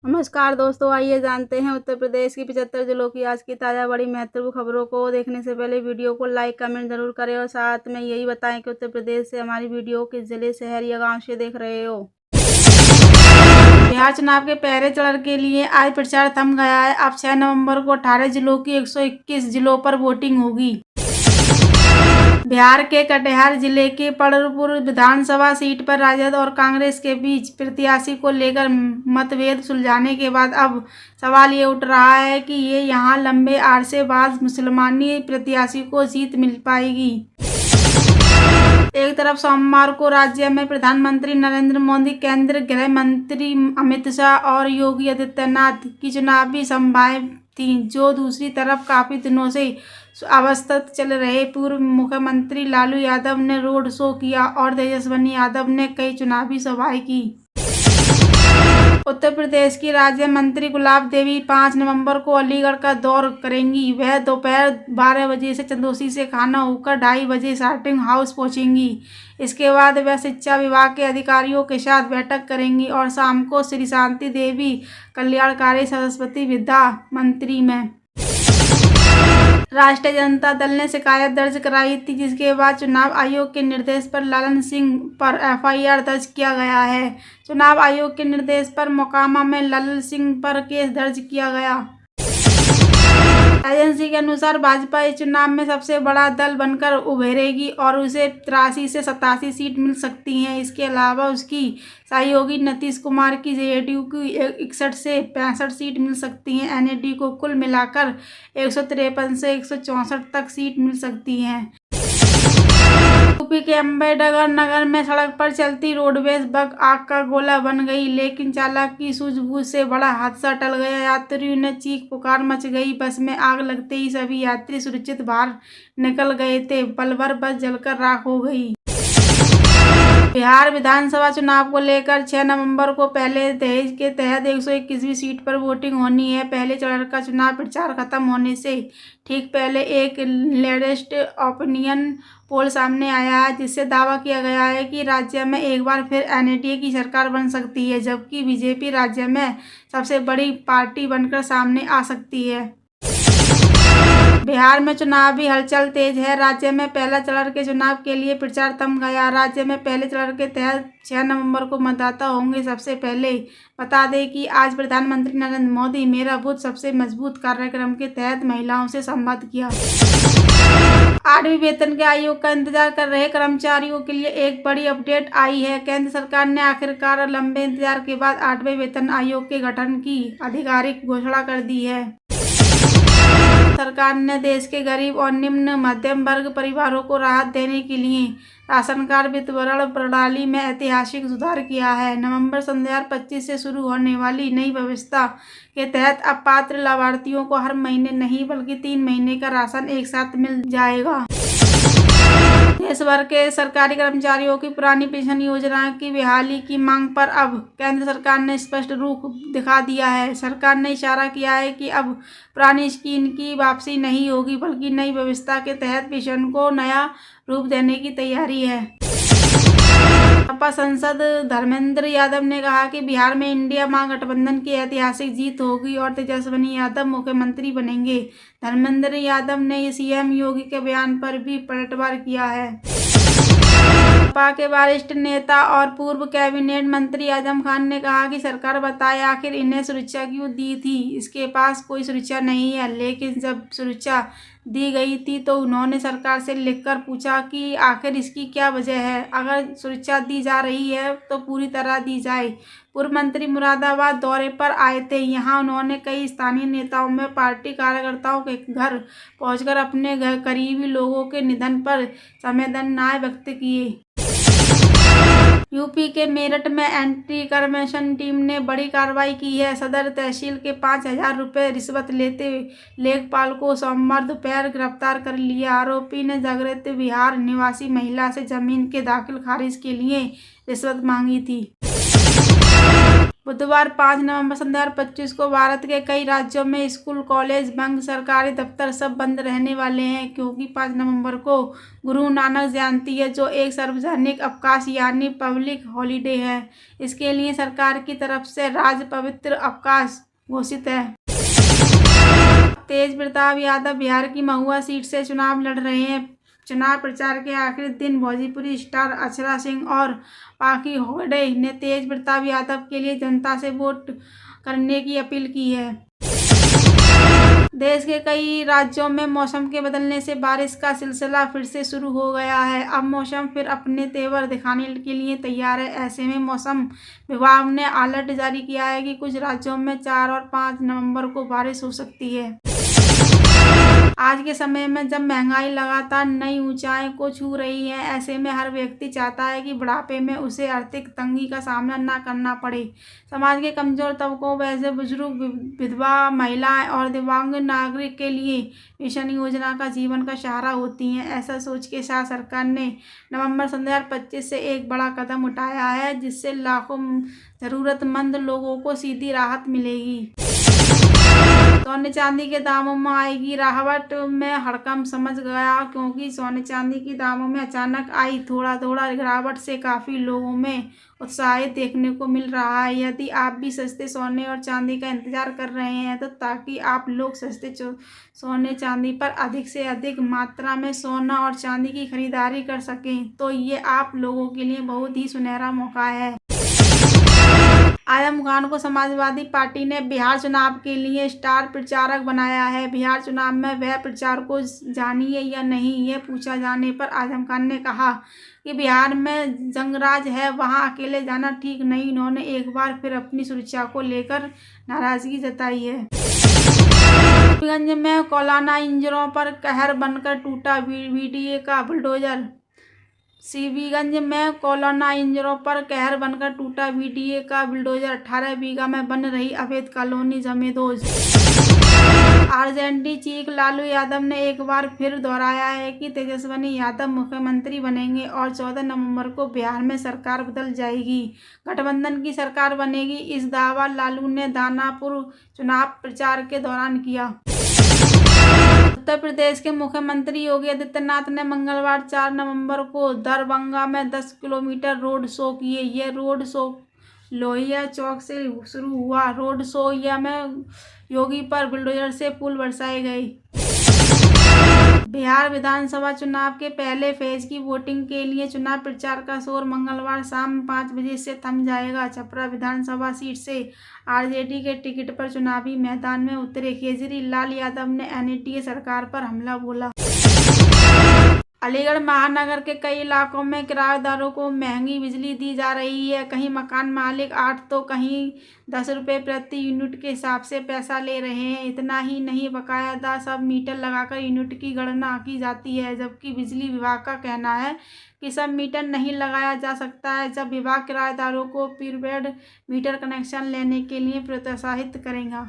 नमस्कार दोस्तों, आइए जानते हैं उत्तर प्रदेश की 75 जिलों की आज की ताज़ा बड़ी महत्वपूर्ण खबरों को। देखने से पहले वीडियो को लाइक कमेंट जरूर करें और साथ में यही बताएं कि उत्तर प्रदेश से हमारी वीडियो किस जिले, शहर या गांव से देख रहे हो। बिहार चुनाव के पहले चरण के लिए आज प्रचार थम गया है। अब 6 नवंबर को 18 जिलों की 121 जिलों पर वोटिंग होगी। बिहार के कटिहार जिले के पड़रपुर विधानसभा सीट पर राजद और कांग्रेस के बीच प्रत्याशी को लेकर मतभेद सुलझाने के बाद अब सवाल ये उठ रहा है कि ये यहाँ लंबे अरसे बाद मुसलमानी प्रत्याशी को जीत मिल पाएगी। एक तरफ सोमवार को राज्य में प्रधानमंत्री नरेंद्र मोदी, केंद्रीय गृह मंत्री अमित शाह और योगी आदित्यनाथ की चुनावी सभाएं थीं, जो दूसरी तरफ काफी दिनों से अवस्थित चल रहे पूर्व मुख्यमंत्री लालू यादव ने रोड शो किया और तेजस्वी यादव ने कई चुनावी सभाएं की। उत्तर प्रदेश की राज्य मंत्री गुलाब देवी 5 नवंबर को अलीगढ़ का दौर करेंगी। वह दोपहर 12 बजे से चंदौसी से खाना होकर 2:30 बजे साटिंग हाउस पहुंचेंगी। इसके बाद वह शिक्षा विभाग के अधिकारियों के साथ बैठक करेंगी और शाम को श्री शांति देवी कल्याणकारी सरस्वती विद्या मंत्री में राष्ट्रीय जनता दल ने शिकायत दर्ज कराई थी, जिसके बाद चुनाव आयोग के निर्देश पर ललन सिंह पर एफआईआर दर्ज किया गया है। चुनाव आयोग के निर्देश पर मोकामा में ललन सिंह पर केस दर्ज किया गया। एजेंसी के अनुसार भाजपा इस चुनाव में सबसे बड़ा दल बनकर उभरेगी और उसे 83 से 87 सीट मिल सकती हैं। इसके अलावा उसकी सहयोगी नीतीश कुमार की जेडीयू की 61 से 65 सीट मिल सकती हैं। एनडीए को कुल मिलाकर 153 से 164 तक सीट मिल सकती हैं। यूपी के अम्बेडकर नगर में सड़क पर चलती रोडवेज बस आग का गोला बन गई, लेकिन चालक की सूझबूझ से बड़ा हादसा टल गया। यात्रियों ने चीख पुकार मच गई। बस में आग लगते ही सभी यात्री सुरक्षित बाहर निकल गए थे। पलभर बस जलकर राख हो गई। बिहार विधानसभा चुनाव को लेकर 6 नवंबर को पहले दहेज के तहत 121वीं सीट पर वोटिंग होनी है। पहले चरण का चुनाव प्रचार खत्म होने से ठीक पहले एक लेटेस्ट ओपिनियन पोल सामने आया है, जिससे दावा किया गया है कि राज्य में एक बार फिर एनडीए की सरकार बन सकती है, जबकि बीजेपी राज्य में सबसे बड़ी पार्टी बनकर सामने आ सकती है। बिहार में चुनावी हलचल तेज है। राज्य में पहला चरण के चुनाव के लिए प्रचार थम गया। राज्य में पहले चरण के तहत 6 नवंबर को मतदाता होंगे। सबसे पहले बता दें कि आज प्रधानमंत्री नरेंद्र मोदी मेरा बूथ सबसे मजबूत कार्यक्रम के तहत महिलाओं से संवाद किया। 8वें वेतन के आयोग का इंतजार कर रहे कर्मचारियों के लिए एक बड़ी अपडेट आई है। केंद्र सरकार ने आखिरकार लंबे इंतजार के बाद 8वें वेतन आयोग के गठन की आधिकारिक घोषणा कर दी है। सरकार ने देश के गरीब और निम्न मध्यम वर्ग परिवारों को राहत देने के लिए राशन कार्ड वितरण प्रणाली में ऐतिहासिक सुधार किया है। नवंबर 2025 से शुरू होने वाली नई व्यवस्था के तहत अब पात्र लाभार्थियों को हर महीने नहीं बल्कि 3 महीने का राशन एक साथ मिल जाएगा। देश भर के सरकारी कर्मचारियों की पुरानी पेंशन योजना की बहाली की मांग पर अब केंद्र सरकार ने स्पष्ट रुख दिखा दिया है। सरकार ने इशारा किया है कि अब पुरानी स्कीम की वापसी नहीं होगी, बल्कि नई व्यवस्था के तहत पेंशन को नया रूप देने की तैयारी है। सपा सांसद धर्मेंद्र यादव ने कहा कि बिहार में इंडिया महागठबंधन की ऐतिहासिक जीत होगी और तेजस्वी यादव मुख्यमंत्री बनेंगे। धर्मेंद्र यादव ने सीएम योगी के बयान पर भी पलटवार किया है। सपा के वरिष्ठ नेता और पूर्व कैबिनेट मंत्री आजम खान ने कहा कि सरकार बताए आखिर इन्हें सुरक्षा क्यों दी थी। इसके पास कोई सुरक्षा नहीं है, लेकिन जब सुरक्षा दी गई थी तो उन्होंने सरकार से लिखकर पूछा कि आखिर इसकी क्या वजह है। अगर सुरक्षा दी जा रही है तो पूरी तरह दी जाए। पूर्व मंत्री मुरादाबाद दौरे पर आए थे। यहाँ उन्होंने कई स्थानीय नेताओं में पार्टी कार्यकर्ताओं के घर पहुंचकर अपने करीबी लोगों के निधन पर संवेदनाएं व्यक्त किए। यूपी के मेरठ में एंटी करप्शन टीम ने बड़ी कार्रवाई की है। सदर तहसील के 5,000 रुपये रिश्वत लेते लेखपाल को सोमवार दोपहर गिरफ्तार कर लिया। आरोपी ने जागृत बिहार निवासी महिला से जमीन के दाखिल खारिज के लिए रिश्वत मांगी थी। बुधवार 5 नवंबर सन 2025 को भारत के कई राज्यों में स्कूल, कॉलेज, बैंक, सरकारी दफ्तर सब बंद रहने वाले हैं, क्योंकि 5 नवंबर को गुरु नानक जयंती है, जो एक सार्वजनिक अवकाश यानी पब्लिक हॉलिडे है। इसके लिए सरकार की तरफ से राज्य पवित्र अवकाश घोषित है। तेज प्रताप यादव बिहार की महुआ सीट से चुनाव लड़ रहे हैं। चुनाव प्रचार के आखिरी दिन भोजपुरी स्टार अक्षरा सिंह और पाखी होडे ने तेज प्रताप यादव के लिए जनता से वोट करने की अपील की है। देश के कई राज्यों में मौसम के बदलने से बारिश का सिलसिला फिर से शुरू हो गया है। अब मौसम फिर अपने तेवर दिखाने के लिए तैयार है। ऐसे में मौसम विभाग ने अलर्ट जारी किया है कि कुछ राज्यों में 4 और 5 नवंबर को बारिश हो सकती है। आज के समय में जब महंगाई लगातार नई ऊंचाई को छू रही है, ऐसे में हर व्यक्ति चाहता है कि बुढ़ापे में उसे आर्थिक तंगी का सामना न करना पड़े। समाज के कमजोर तबकों वैसे बुजुर्ग, विधवा महिलाएं और दिव्यांग नागरिक के लिए पेंशन योजना का जीवन का सहारा होती हैं। ऐसा सोच के साथ सरकार ने नवंबर 2025 से एक बड़ा कदम उठाया है, जिससे लाखों जरूरतमंद लोगों को सीधी राहत मिलेगी। सोने चांदी के दामों में आएगी राहत, मैं हड़कंप समझ गया, क्योंकि सोने चांदी की दामों में अचानक आई थोड़ा गिरावट से काफ़ी लोगों में उत्साहित देखने को मिल रहा है। यदि आप भी सस्ते सोने और चांदी का इंतजार कर रहे हैं, तो ताकि आप लोग सस्ते सोने चांदी पर अधिक से अधिक मात्रा में सोना और चांदी की खरीदारी कर सकें, तो ये आप लोगों के लिए बहुत ही सुनहरा मौका है। आजम खान को समाजवादी पार्टी ने बिहार चुनाव के लिए स्टार प्रचारक बनाया है। बिहार चुनाव में वह प्रचार को जानिए या नहीं, ये पूछा जाने पर आजम खान ने कहा कि बिहार में जंगराज है, वहां अकेले जाना ठीक नहीं। उन्होंने एक बार फिर अपनी सुरक्षा को लेकर नाराजगी जताई है। सीवीगंज में कोरोना इंजरों पर कहर बनकर टूटा बीडीए का बुलडोजर। सीवीगंज में कोरोना इंजरों पर कहर बनकर टूटा बीडीए का बुलडोजर। 18 बीघा में बन रही अवैध कॉलोनी जमेदोज। आरजेडी चीफ लालू यादव ने एक बार फिर दोहराया है कि तेजस्वी यादव मुख्यमंत्री बनेंगे और 14 नवंबर को बिहार में सरकार बदल जाएगी, गठबंधन की सरकार बनेगी। इस दावा लालू ने दानापुर चुनाव प्रचार के दौरान किया। उत्तर प्रदेश के मुख्यमंत्री योगी आदित्यनाथ ने मंगलवार 4 नवंबर को दरभंगा में 10 किलोमीटर रोड शो किए। ये रोड शो लोहिया चौक से शुरू हुआ। रोड शो में योगी पर बुलडोजर से फूल बरसाए गए। बिहार विधानसभा चुनाव के पहले फेज की वोटिंग के लिए चुनाव प्रचार का शोर मंगलवार शाम 5 बजे से थम जाएगा। छपरा विधानसभा सीट से आरजेडी के टिकट पर चुनावी मैदान में उतरे केजरीलाल यादव ने एनडीए सरकार पर हमला बोला। अलीगढ़ महानगर के कई इलाकों में किराएदारों को महंगी बिजली दी जा रही है। कहीं मकान मालिक 8 तो कहीं 10 रुपये प्रति यूनिट के हिसाब से पैसा ले रहे हैं। इतना ही नहीं, बकायदा सब मीटर लगाकर यूनिट की गणना की जाती है, जबकि बिजली विभाग का कहना है कि सब मीटर नहीं लगाया जा सकता है। जब विभाग किराएदारों को प्रीपेड मीटर कनेक्शन लेने के लिए प्रोत्साहित करेगा।